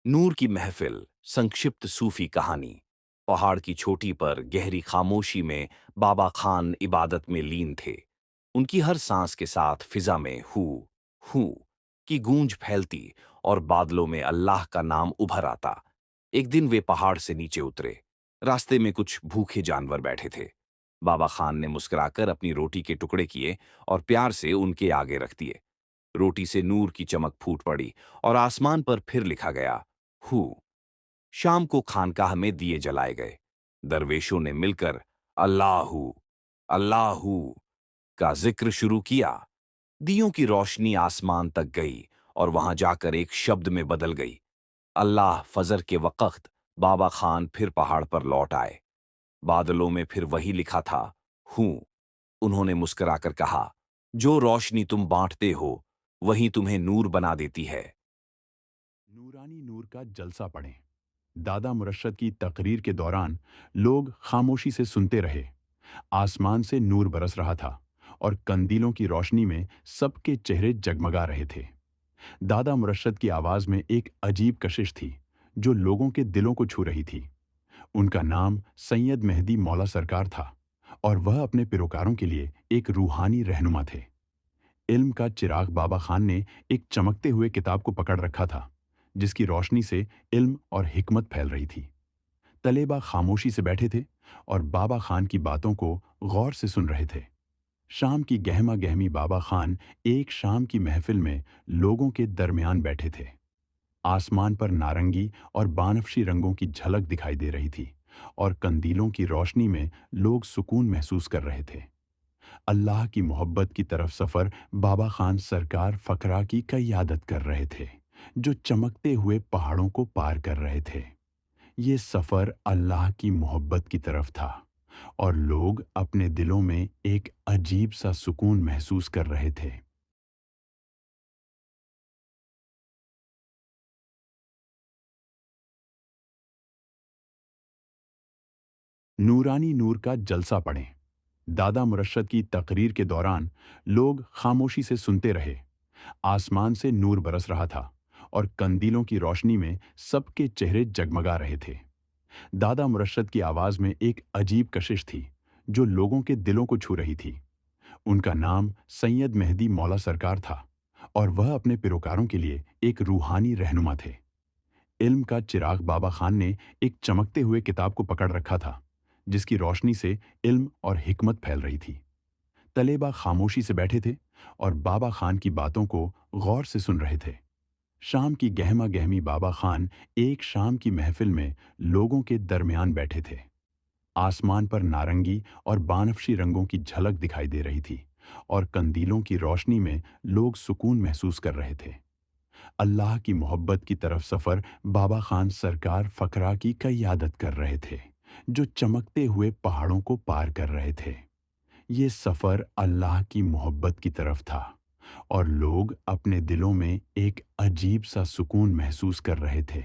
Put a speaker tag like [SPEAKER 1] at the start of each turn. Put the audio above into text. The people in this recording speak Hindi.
[SPEAKER 1] नूर की महफिल। संक्षिप्त सूफी कहानी। पहाड़ की चोटी पर गहरी खामोशी में बाबा खान इबादत में लीन थे। उनकी हर सांस के साथ फिजा में हू की गूंज फैलती और बादलों में अल्लाह का नाम उभर आता। एक दिन वे पहाड़ से नीचे उतरे। रास्ते में कुछ भूखे जानवर बैठे थे। बाबा खान ने मुस्कुराकर अपनी रोटी के टुकड़े किए और प्यार से उनके आगे रख दिए। रोटी से नूर की चमक फूट पड़ी और आसमान पर फिर लिखा गया हु। शाम को खानकाह में दिए जलाए गए। दरवेशों ने मिलकर अल्लाहू अल्लाहू का जिक्र शुरू किया। दियों की रोशनी आसमान तक गई और वहां जाकर एक शब्द में बदल गई, अल्लाह। फजर के वक्त बाबा खान फिर पहाड़ पर लौट आए। बादलों में फिर वही लिखा था हूं। उन्होंने मुस्कुराकर कहा, जो रोशनी तुम बांटते हो वही तुम्हें नूर बना देती है।
[SPEAKER 2] नूरानी नूर का जलसा पढ़ें। दादा मुरशद की तकरीर के दौरान लोग खामोशी से सुनते रहे। आसमान से नूर बरस रहा था और कंदीलों की रोशनी में सबके चेहरे जगमगा रहे थे। दादा मुरशद की आवाज में एक अजीब कशिश थी जो लोगों के दिलों को छू रही थी। उनका नाम सैयद मेहदी मौला सरकार था और वह अपने पिरोकारों के लिए एक रूहानी रहनुमा थे। इल्म का चिराग बाबा खान ने एक चमकते हुए किताब को पकड़ रखा था जिसकी रोशनी से इल्म और हिकमत फैल रही थी। तलेबा खामोशी से बैठे थे और बाबा खान की बातों को गौर से सुन रहे थे। शाम की गहमा गहमी बाबा खान एक शाम की महफिल में लोगों के दरमियान बैठे थे। आसमान पर नारंगी और बानफशी रंगों की झलक दिखाई दे रही थी और कंदीलों की रोशनी में लोग सुकून महसूस कर रहे थे। अल्लाह की मोहब्बत की तरफ सफ़र बाबा खान सरकार फकरा की क़यादत कर रहे थे, जो चमकते हुए पहाड़ों को पार कर रहे थे। ये सफ़र अल्लाह की मोहब्बत की तरफ था और लोग अपने दिलों में एक अजीब सा सुकून महसूस कर रहे थे। नूरानी नूर का जलसा पढ़ें। दादा मुरशद की तकरीर के दौरान लोग खामोशी से सुनते रहे। आसमान से नूर बरस रहा था और कंदीलों की रोशनी में सबके चेहरे जगमगा रहे थे। दादा मुरशद की आवाज में एक अजीब कशिश थी जो लोगों के दिलों को छू रही थी। उनका नाम सैयद मेहदी मौला सरकार था और वह अपने पिरोकारों के लिए एक रूहानी रहनुमा थे। इल्म का चिराग बाबा खान ने एक चमकते हुए किताब को पकड़ रखा था जिसकी रोशनी से इल्म और हिकमत फैल रही थी। तलेबा खामोशी से बैठे थे और बाबा खान की बातों को गौर से सुन रहे थे। शाम की गहमा गहमी बाबा खान एक शाम की महफिल में लोगों के दरमियान बैठे थे। आसमान पर नारंगी और बानफशी रंगों की झलक दिखाई दे रही थी और कंदीलों की रोशनी में लोग सुकून महसूस कर रहे थे। अल्लाह की मोहब्बत की तरफ सफ़र बाबा खान सरकार फकरा की क़यादत कर रहे थे, जो चमकते हुए पहाड़ों को पार कर रहे थे। ये सफ़र अल्लाह की मोहब्बत की तरफ था और लोग अपने दिलों में एक अजीब सा सुकून महसूस कर रहे थे।